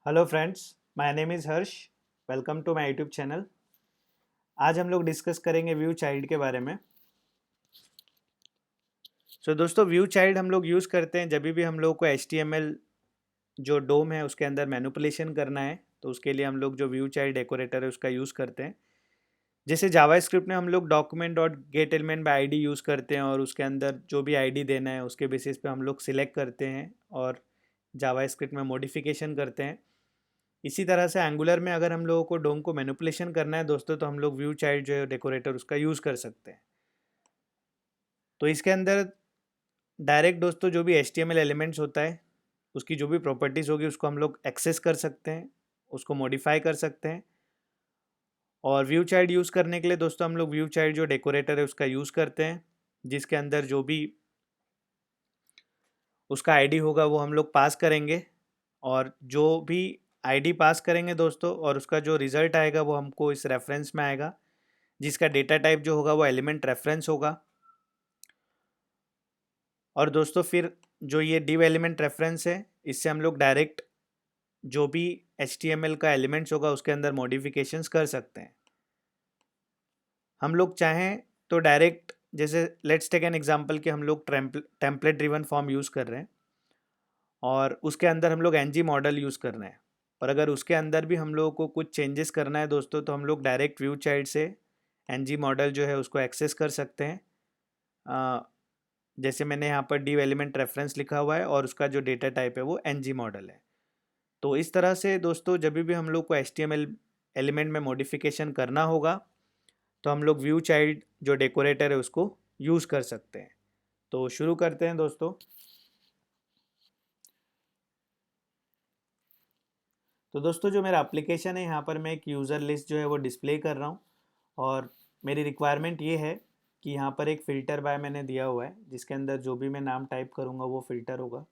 Hello friends, my name is Harsh. Welcome to my YouTube channel. आज हम लोग discuss करेंगे व्यू चाइल्ड के बारे में। दोस्तों, व्यू चाइल्ड हम लोग यूज़ करते हैं जब भी हम लोग को HTML जो डोम है उसके अंदर मैनिपुलेशन करना है, तो उसके लिए हम लोग जो व्यू चाइल्ड डेकोरेटर है उसका यूज़ करते हैं। जैसे जावास्क्रिप्ट में हम लोग document dot gate element by ID use करते हैं और उसके अंदर जो भी आईडी देना है उसके बेसिस पे हम लोग सिलेक्ट करते हैं और जावास्क्रिप्ट में मॉडिफिकेशन करते हैं। इसी तरह से एंगुलर में अगर हम लोगों को डोम को मैनिपुलेशन करना है दोस्तों, तो हम लोग व्यू चाइल्ड जो है डेकोरेटर उसका यूज़ कर सकते हैं। तो इसके अंदर डायरेक्ट दोस्तों जो भी HTML एलिमेंट्स होता है उसकी जो भी प्रॉपर्टीज़ होगी उसको हम लोग एक्सेस कर सकते हैं, उसको मॉडिफाई कर सकते हैं। और व्यू चाइल्ड यूज़ करने के लिए दोस्तों हम लोग व्यू चाइल्ड जो डेकोरेटर है उसका यूज़ करते हैं, जिसके अंदर जो भी उसका आईडी होगा वो हम लोग पास करेंगे। और जो भी आईडी पास करेंगे दोस्तों और उसका जो रिज़ल्ट आएगा वो हमको इस रेफरेंस में आएगा, जिसका डेटा टाइप जो होगा वो एलिमेंट रेफरेंस होगा। और दोस्तों फिर जो ये div एलिमेंट रेफरेंस है, इससे हम लोग डायरेक्ट जो भी HTML का एलिमेंट्स होगा उसके अंदर मॉडिफिकेशंस कर सकते हैं। हम लोग चाहें तो डायरेक्ट, जैसे लेट्स टेक एन एग्जांपल कि हम लोग टेम्पलेट ड्रिवन फॉर्म यूज़ कर रहे हैं और उसके अंदर हम लोग ng मॉडल यूज़ कर रहे हैं, और अगर उसके अंदर भी हम लोगों को कुछ चेंजेस करना है दोस्तों, तो हम लोग डायरेक्ट व्यू चाइल्ड से ng मॉडल जो है उसको एक्सेस कर सकते हैं। जैसे मैंने यहाँ पर div एलिमेंट रेफरेंस लिखा हुआ है और उसका जो डेटा टाइप है वो ng मॉडल है। तो इस तरह से दोस्तों जब भी हम लोग को HTML एलिमेंट में मॉडिफिकेशन करना होगा तो हम लोग व्यू चाइल्ड जो डेकोरेटर है उसको यूज़ कर सकते हैं। तो शुरू करते हैं दोस्तों। तो दोस्तों जो मेरा एप्लीकेशन है, यहाँ पर मैं एक यूज़र लिस्ट जो है वो डिस्प्ले कर रहा हूँ और मेरी रिक्वायरमेंट ये है कि यहाँ पर एक फ़िल्टर बाय मैंने दिया हुआ है, जिसके अंदर जो भी मैं नाम टाइप करूँगा वो फ़िल्टर होगा।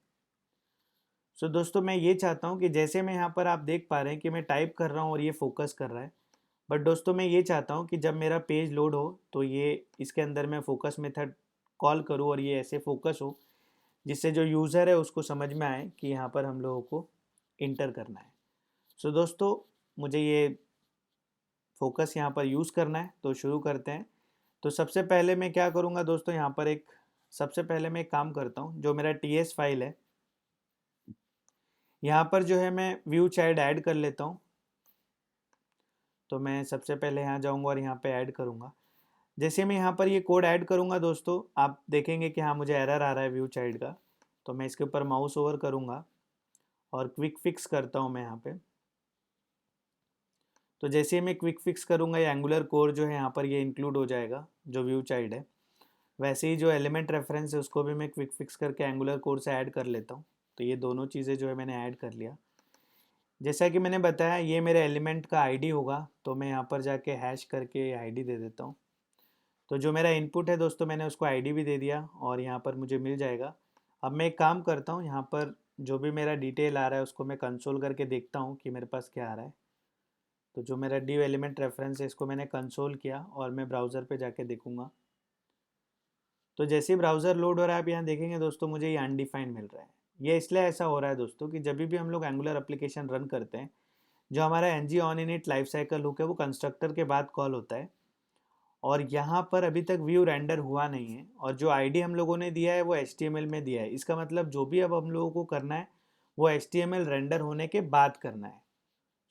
दोस्तों मैं ये चाहता हूँ कि जैसे मैं यहाँ पर आप देख पा रहे हैं कि मैं टाइप कर रहा हूँ और ये फोकस कर रहा है, बट दोस्तों मैं ये चाहता हूँ कि जब मेरा पेज लोड हो तो ये इसके अंदर मैं फोकस मेथड कॉल करूँ और ये ऐसे फोकस हो जिससे जो यूज़र है उसको समझ में आए कि यहाँ पर हम लोगों को इंटर करना है। दोस्तों मुझे ये फोकस यहाँ पर यूज़ करना है, तो शुरू करते हैं। तो सबसे पहले मैं क्या करूँगा दोस्तों, यहाँ पर सबसे पहले मैं एक काम करता हूँ, जो मेरा TS फाइल है यहाँ पर जो है मैं व्यू चाइल्ड ऐड कर लेता हूँ। तो मैं सबसे पहले यहाँ जाऊँगा और यहाँ पे ऐड करूँगा। जैसे मैं यहाँ पर ये कोड ऐड करूँगा दोस्तों, आप देखेंगे कि हाँ मुझे एरर आ रहा है व्यू चाइल्ड का। तो मैं इसके ऊपर माउस ओवर करूँगा और क्विक फिक्स करता हूँ मैं यहाँ पे। तो जैसे ही मैं क्विक फिक्स करूँगा ये एंगुलर कोर जो है यहाँ पर ये इंक्लूड हो जाएगा जो व्यू चाइल्ड है। वैसे ही जो एलिमेंट रेफरेंस है उसको भी मैं क्विक फिक्स करके एंगुलर कोर से ऐड कर लेता हूँ। तो ये दोनों चीज़ें जो है मैंने ऐड कर लिया। जैसा कि मैंने बताया ये मेरे एलिमेंट का आईडी होगा, तो मैं यहाँ पर जाके हैश करके आईडी दे देता हूँ। तो जो मेरा इनपुट है दोस्तों मैंने उसको आईडी भी दे दिया और यहाँ पर मुझे मिल जाएगा। अब मैं एक काम करता हूँ, यहाँ पर जो भी मेरा डिटेल आ रहा है उसको मैं कंसोल करके देखता हूँ कि मेरे पास क्या आ रहा है। तो जो मेरा div एलिमेंट रेफरेंस है इसको मैंने कंसोल किया और मैं ब्राउज़र पे जाके देखूँगा। तो जैसे ही ब्राउज़र लोड हो रहा है आप यहाँ देखेंगे दोस्तों मुझे ये अनडिफाइंड मिल रहा है। ये इसलिए ऐसा हो रहा है दोस्तों कि जब भी हम लोग एंगुलर एप्लीकेशन रन करते हैं, जो हमारा ng on init life cycle hook है वो कंस्ट्रक्टर के बाद कॉल होता है और यहाँ पर अभी तक व्यू रेंडर हुआ नहीं है और जो आईडी हम लोगों ने दिया है वो HTML में दिया है। इसका मतलब जो भी अब हम लोगों को करना है वो HTML रेंडर होने के बाद करना है।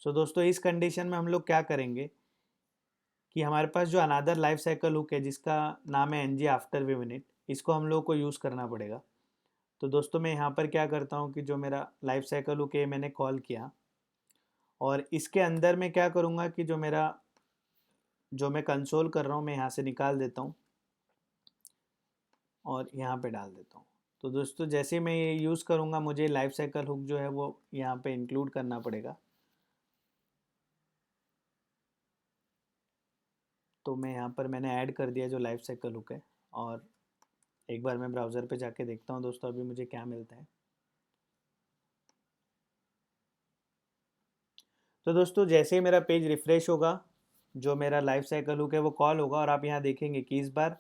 दोस्तों इस कंडीशन में हम लोग क्या करेंगे कि हमारे पास जो अनादर लाइफ साइकिल हुक है जिसका नाम है ng आफ्टर व्यू इनिट, इसको हम लोगों को यूज़ करना पड़ेगा। तो दोस्तों मैं यहाँ पर क्या करता हूँ कि जो मेरा लाइफ साइकिल हुक है मैंने कॉल किया और इसके अंदर मैं क्या करूँगा कि जो मैं कंसोल कर रहा हूँ मैं यहाँ से निकाल देता हूँ और यहाँ पे डाल देता हूँ। तो दोस्तों जैसे मैं ये यूज़ करूँगा मुझे लाइफ साइकिल हुक जो है वो यहाँ पे इंक्लूड करना पड़ेगा। तो मैं यहाँ पर मैंने ऐड कर दिया जो लाइफ साइकिल हुक है और एक बार मैं ब्राउज़र पे जाके देखता हूँ दोस्तों अभी मुझे क्या मिलता है। तो दोस्तों जैसे ही मेरा पेज रिफ़्रेश होगा, जो मेरा लाइफ साइकिल हुक है वो कॉल होगा और आप यहाँ देखेंगे कि इस बार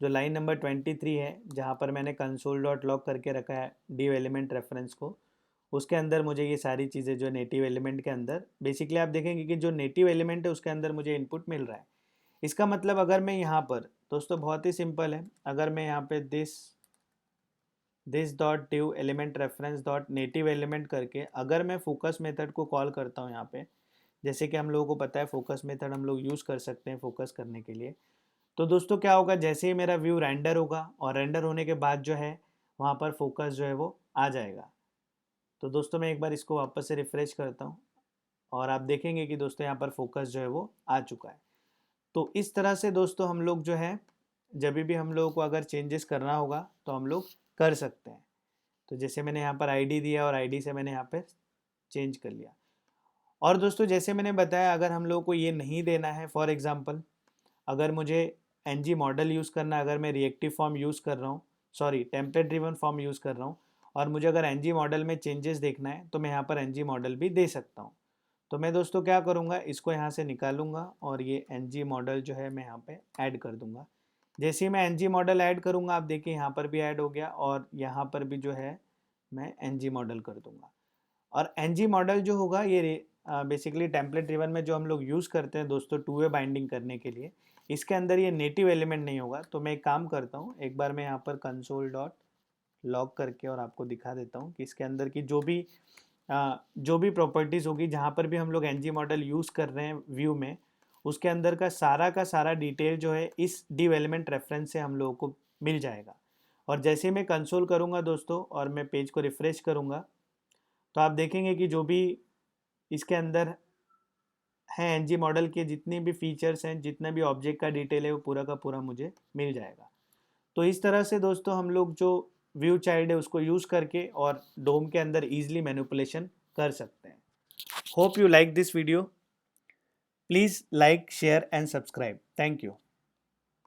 जो लाइन नंबर 23 है जहाँ पर मैंने कंसोल डॉट लॉग करके रखा है div एलिमेंट रेफरेंस को, उसके अंदर मुझे ये सारी चीज़ें जो नेटिव एलिमेंट के अंदर बेसिकली आप देखेंगे कि जो नेटिव एलिमेंट है उसके अंदर मुझे इनपुट मिल रहा है। इसका मतलब अगर मैं यहाँ पर दोस्तों बहुत ही सिंपल है, अगर मैं यहाँ पे this dot div element reference dot native element करके अगर मैं फोकस मेथड को कॉल करता हूँ यहाँ पे, जैसे कि हम लोगों को पता है फोकस मेथड हम लोग यूज़ कर सकते हैं फोकस करने के लिए। तो दोस्तों क्या होगा, जैसे ही मेरा व्यू रेंडर होगा और रेंडर होने के बाद जो है वहाँ पर फोकस जो है वो आ जाएगा। तो दोस्तों मैं एक बार इसको वापस से रिफ़्रेश करता हूँ और आप देखेंगे कि दोस्तों यहाँ पर फोकस जो है वो आ चुका है। तो इस तरह से दोस्तों हम लोग जो है जब भी हम लोगों को अगर चेंजेस करना होगा तो हम लोग कर सकते हैं। तो जैसे मैंने यहाँ पर आईडी दिया और आईडी से मैंने यहाँ पे चेंज कर लिया। और दोस्तों जैसे मैंने बताया अगर हम लोगों को ये नहीं देना है, फॉर एग्जांपल अगर मुझे एनजी मॉडल यूज़ करना है, अगर मैं रिएक्टिव फॉर्म यूज़ कर रहा हूँ, sorry template driven form use कर रहा हूँ और मुझे अगर एनजी मॉडल में चेंजेस देखना है तो मैं यहाँ पर एनजी मॉडल भी दे सकता हूँ। तो मैं दोस्तों क्या करूँगा, इसको यहाँ से निकालूंगा और ये एनजी मॉडल जो है मैं यहाँ पे ऐड कर दूँगा। जैसे ही मैं एनजी मॉडल ऐड करूँगा आप देखिए यहाँ पर भी ऐड हो गया और यहाँ पर भी जो है मैं एनजी मॉडल कर दूँगा। और एनजी मॉडल जो होगा ये बेसिकली टेम्पलेट ड्रिवन में जो हम लोग यूज़ करते हैं दोस्तों टू वे बाइंडिंग करने के लिए, इसके अंदर ये नेटिव एलिमेंट नहीं होगा। तो मैं एक काम करता हूँ, एक बार मैं यहाँ पर कंसोल डॉट लॉग करके और आपको दिखा देता हूँ कि इसके अंदर की जो भी प्रॉपर्टीज़ होगी जहाँ पर भी हम लोग एनजी मॉडल यूज़ कर रहे हैं व्यू में, उसके अंदर का सारा डिटेल जो है इस डिव एलिमेंट रेफरेंस से हम लोगों को मिल जाएगा। और जैसे ही मैं कंसोल करूँगा दोस्तों और मैं पेज को रिफ़्रेश करूँगा तो आप देखेंगे कि जो भी इसके अंदर है एनजी मॉडल के जितने भी फीचर्स हैं, जितना भी ऑब्जेक्ट का डिटेल है वो पूरा का पूरा मुझे मिल जाएगा। तो इस तरह से दोस्तों हम लोग जो व्यू चाइल्ड है उसको यूज़ करके और डोम के अंदर ईजिली मैनिपुलेशन कर सकते हैं। Hope you like this video. Please like share and subscribe. Thank you.